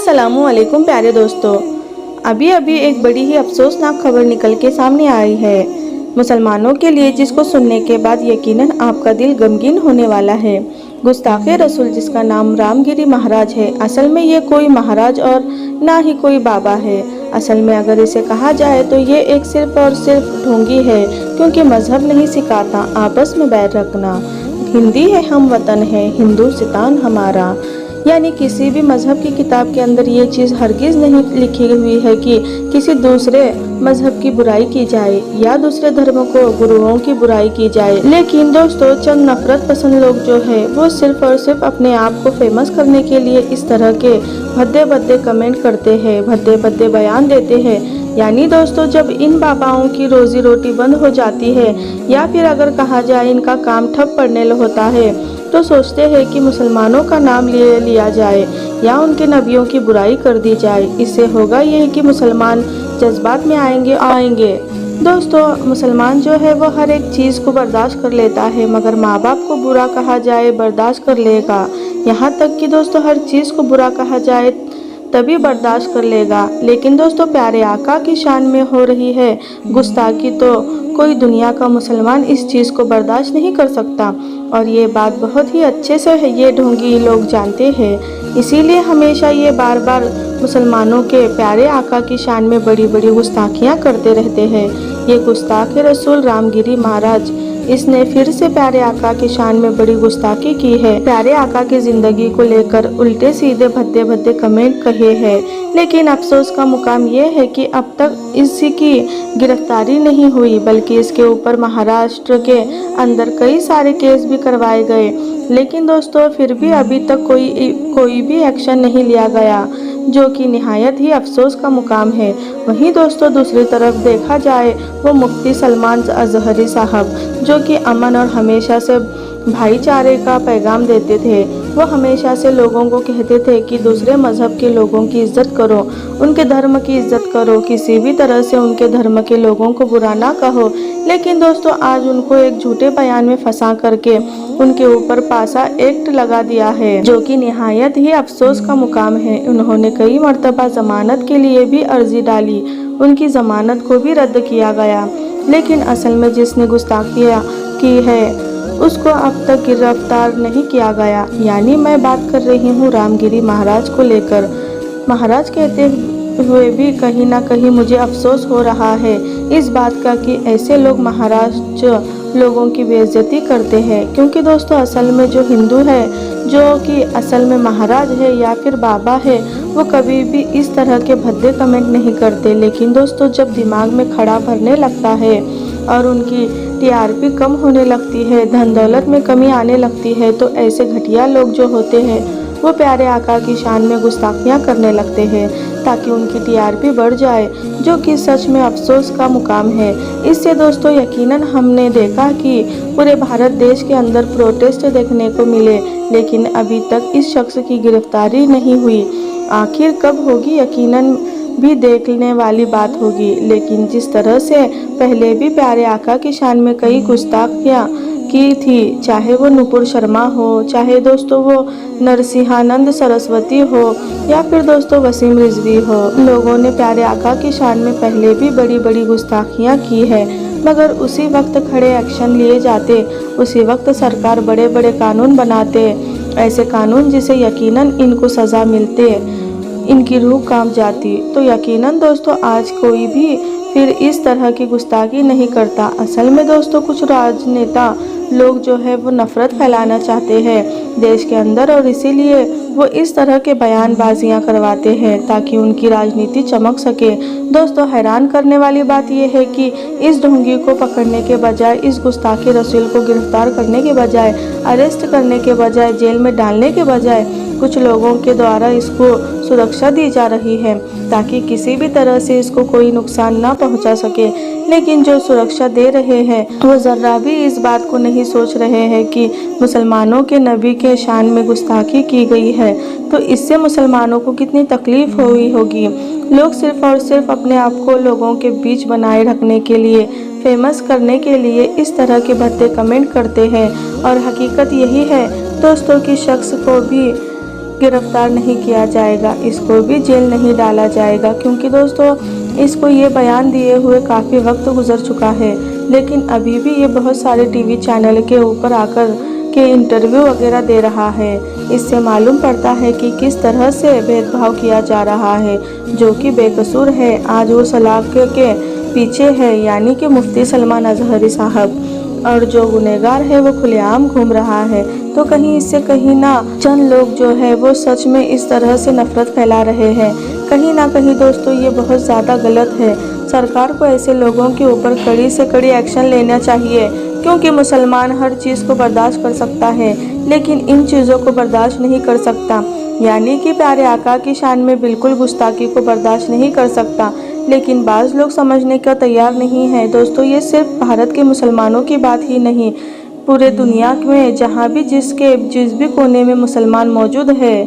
अस्सलामुअलैकुम प्यारे दोस्तों। अभी अभी एक बड़ी ही अफसोसनाक खबर निकल के सामने आई है मुसलमानों के लिए, जिसको सुनने के बाद यकीनन आपका दिल गमगीन होने वाला है। गुस्ताखे रसूल, जिसका नाम रामगिरी महाराज है, असल में ये कोई महाराज और ना ही कोई बाबा है। असल में अगर इसे कहा जाए तो ये एक सिर्फ और सिर्फ ढोंगी है, क्योंकि मजहब नहीं सिखाता आपस में बैर रखना। हिंदी है हम वतन है, हिंदुस्तान हमारा। यानी किसी भी मजहब की किताब के अंदर ये चीज़ हरगिज़ नहीं लिखी हुई है कि किसी दूसरे मजहब की बुराई की जाए या दूसरे धर्मों को गुरुओं की बुराई की जाए। लेकिन दोस्तों, चंद नफरत पसंद लोग जो है वो सिर्फ और सिर्फ अपने आप को फेमस करने के लिए इस तरह के भद्दे भद्दे कमेंट करते हैं, भद्दे भद्दे बयान देते हैं। यानी दोस्तों, जब इन बाबाओं की रोजी रोटी बंद हो जाती है या फिर अगर कहा जाए इनका काम ठप पड़ने होता है, तो सोचते हैं कि मुसलमानों का नाम ले लिया जाए या उनके नबियों की बुराई कर दी जाए। इससे होगा ये कि मुसलमान जज्बात में आएंगे। दोस्तों, मुसलमान जो है वो हर एक चीज़ को बर्दाश्त कर लेता है, मगर माँ बाप को बुरा कहा जाए बर्दाश्त कर लेगा। यहाँ तक कि दोस्तों, हर चीज़ को बुरा कहा जाए तभी बर्दाश्त कर लेगा। लेकिन दोस्तों, प्यारे आका की शान में हो रही है गुस्ताखी, तो कोई दुनिया का मुसलमान इस चीज़ को बर्दाश्त नहीं कर सकता। और ये बात बहुत ही अच्छे से है ये ढोंगी लोग जानते हैं। इसीलिए हमेशा ये बार बार मुसलमानों के प्यारे आका की शान में बड़ी बड़ी गुस्ताखियाँ करते रहते हैं। ये गुस्ताख रसूल रामगिरी महाराज, इसने फिर से प्यारे आका की शान में बड़ी गुस्ताखी की है। प्यारे आका की जिंदगी को लेकर उल्टे सीधे भद्दे भद्दे कमेंट कहे हैं। लेकिन अफसोस का मुकाम ये है कि अब तक इसकी गिरफ्तारी नहीं हुई, बल्कि इसके ऊपर महाराष्ट्र के अंदर कई सारे केस भी करवाए गए। लेकिन दोस्तों, फिर भी अभी तक कोई भी एक्शन नहीं लिया गया, जो कि निहायत ही अफसोस का मुकाम है। वहीं दोस्तों, दूसरी तरफ देखा जाए वो मुफ्ती सलमान अजहरी साहब, जो कि अमन और हमेशा से भाईचारे का पैगाम देते थे। वो हमेशा से लोगों को कहते थे कि दूसरे मज़हब के लोगों की इज्जत करो, उनके धर्म की इज्जत करो, किसी भी तरह से उनके धर्म के लोगों को बुरा ना कहो। लेकिन दोस्तों, आज उनको एक झूठे बयान में फंसा करके उनके ऊपर पासा एक्ट लगा दिया है, जो कि निहायत ही अफसोस का मुकाम है। उन्होंने कई मर्तबा जमानत के लिए भी अर्जी डाली, उनकी जमानत को भी रद्द किया गया। लेकिन असल में जिसने गुस्ताखियाँ की है उसको अब तक गिरफ्तार नहीं किया गया। यानी मैं बात कर रही हूँ रामगिरी महाराज को लेकर। महाराज कहते हुए भी कहीं ना कहीं मुझे अफसोस हो रहा है इस बात का कि ऐसे लोग महाराष्ट्र लोगों की बेइज्जती करते हैं। क्योंकि दोस्तों, असल में जो हिंदू है, जो कि असल में महाराज है या फिर बाबा है, वो कभी भी इस तरह के भद्दे कमेंट नहीं करते। लेकिन दोस्तों, जब दिमाग में खड़ा भरने लगता है और उनकी टीआरपी कम होने लगती है, धन दौलत में कमी आने लगती है, तो ऐसे घटिया लोग जो होते हैं वो प्यारे आका की शान में गुस्ताखियाँ करने लगते हैं ताकि उनकी टीआरपी बढ़ जाए, जो कि सच में अफसोस का मुकाम है। इससे दोस्तों, यकीनन हमने देखा कि पूरे भारत देश के अंदर प्रोटेस्ट देखने को मिले, लेकिन अभी तक इस शख्स की गिरफ्तारी नहीं हुई। आखिर कब होगी, यकीनन भी देखने वाली बात होगी। लेकिन जिस तरह से पहले भी प्यारे आका की शान में कई गुस्ताखियाँ की थी, चाहे वो नुपुर शर्मा हो, चाहे दोस्तों वो नरसिंहानंद सरस्वती हो या फिर दोस्तों वसीम रिजवी हो, लोगों ने प्यारे आका की शान में पहले भी बड़ी बड़ी गुस्ताखियाँ की है। मगर उसी वक्त खड़े एक्शन लिए जाते, उसी वक्त सरकार बड़े बड़े कानून बनाते, ऐसे कानून जिसे यकीनन इनको सज़ा मिलते, इनकी रूह कांप जाती, तो यकीनन दोस्तों आज कोई भी फिर इस तरह की गुस्ताखी नहीं करता। असल में दोस्तों, कुछ राजनेता लोग जो है वो नफ़रत फैलाना चाहते हैं देश के अंदर, और इसीलिए वो इस तरह के बयानबाजियां करवाते हैं ताकि उनकी राजनीति चमक सके। दोस्तों, हैरान करने वाली बात यह है कि इस ढोंगी को पकड़ने के बजाय, इस गुस्ताखी रसूल को गिरफ्तार करने के बजाय, अरेस्ट करने के बजाय, जेल में डालने के बजाय कुछ लोगों के द्वारा इसको सुरक्षा दी जा रही है ताकि किसी भी तरह से इसको कोई नुकसान ना पहुंचा सके। लेकिन जो सुरक्षा दे रहे हैं वो ज़रा भी इस बात को नहीं सोच रहे हैं कि मुसलमानों के नबी के शान में गुस्ताखी की गई है, तो इससे मुसलमानों को कितनी तकलीफ हुई होगी। लोग सिर्फ और सिर्फ अपने आप को लोगों के बीच बनाए रखने के लिए, फेमस करने के लिए इस तरह के भद्दे कमेंट करते हैं। और हकीकत यही है दोस्तों कि शख्स को भी गिरफ्तार नहीं किया जाएगा, इसको भी जेल नहीं डाला जाएगा, क्योंकि दोस्तों इसको ये बयान दिए हुए काफ़ी वक्त गुजर चुका है, लेकिन अभी भी ये बहुत सारे टीवी चैनल के ऊपर आकर के इंटरव्यू वगैरह दे रहा है। इससे मालूम पड़ता है कि किस तरह से भेदभाव किया जा रहा है। जो कि बेकसूर है आज वो सलाख के पीछे है, यानी कि मुफ्ती सलमान अजहरी साहब, और जो गुनहगार है वो खुलेआम घूम रहा है। तो कहीं इससे कहीं ना चंद लोग जो है वो सच में इस तरह से नफरत फैला रहे हैं। कहीं ना कहीं दोस्तों ये बहुत ज़्यादा गलत है। सरकार को ऐसे लोगों के ऊपर कड़ी से कड़ी एक्शन लेना चाहिए, क्योंकि मुसलमान हर चीज़ को बर्दाश्त कर सकता है, लेकिन इन चीज़ों को बर्दाश्त नहीं कर सकता। यानी कि प्यारे आका की शान में बिल्कुल गुस्ताखी को बर्दाश्त नहीं कर सकता। लेकिन बाज़ लोग समझने का तैयार नहीं है। दोस्तों ये सिर्फ भारत के मुसलमानों की बात ही नहीं, पूरे दुनिया में जहाँ भी जिस भी कोने में मुसलमान मौजूद है,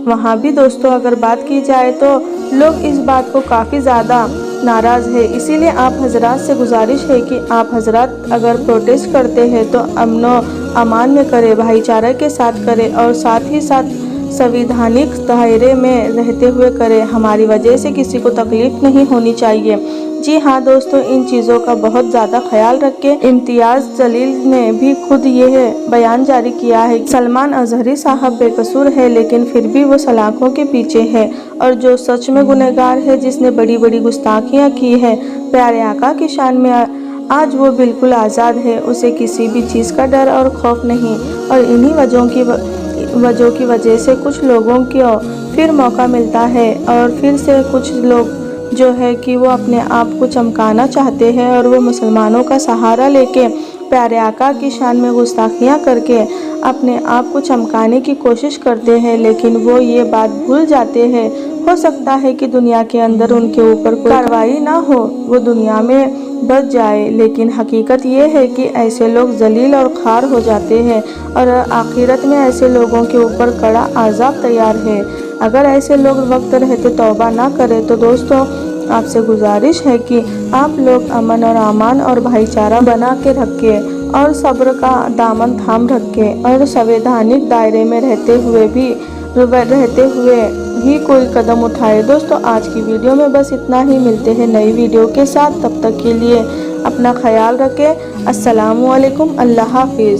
वहाँ भी दोस्तों अगर बात की जाए तो लोग इस बात को काफ़ी ज़्यादा नाराज़ है। इसीलिए आप हजरात से गुजारिश है कि आप हजरात अगर प्रोटेस्ट करते हैं तो अमनो अमान में करें, भाईचारा के साथ करें, और साथ ही साथ संवैधानिक दायरे में रहते हुए करें। हमारी वजह से किसी को तकलीफ नहीं होनी चाहिए। जी हाँ दोस्तों, इन चीज़ों का बहुत ज़्यादा ख्याल रखें। इम्तियाज़ जलील ने भी खुद यह बयान जारी किया है कि सलमान अजहरी साहब बेकसूर है, लेकिन फिर भी वो सलाखों के पीछे है, और जो सच में गुनहगार है, जिसने बड़ी बड़ी गुस्ताखियाँ की है प्यारे आका की शान में, आज वो बिल्कुल आज़ाद है। उसे किसी भी चीज़ का डर और खौफ नहीं। और इन्हीं वजहों की वजह से कुछ लोगों को फिर मौका मिलता है, और फिर से कुछ लोग जो है कि वो अपने आप को चमकाना चाहते हैं, और वो मुसलमानों का सहारा लेके प्यारे आका की शान में गुस्ताखियाँ करके अपने आप को चमकाने की कोशिश करते हैं। लेकिन वो ये बात भूल जाते हैं, हो सकता है कि दुनिया के अंदर उनके ऊपर कोई कार्रवाई ना हो, वो दुनिया में बच जाए, लेकिन हकीकत ये है कि ऐसे लोग जलील और खार हो जाते हैं, और आखिरत में ऐसे लोगों के ऊपर कड़ा अज़ाब तैयार है। अगर ऐसे लोग वक्त रहते तौबा ना करें तो दोस्तों आपसे गुजारिश है कि आप लोग अमन और अमान और भाईचारा बना के रखें, और सब्र का दामन थाम रखें, और संवैधानिक दायरे में रहते हुए भी कोई कदम उठाए। दोस्तों आज की वीडियो में बस इतना ही। मिलते हैं नई वीडियो के साथ, तब तक के लिए अपना ख्याल रखें। अस्सलामु अलैकुम, अल्लाह हाफिज़।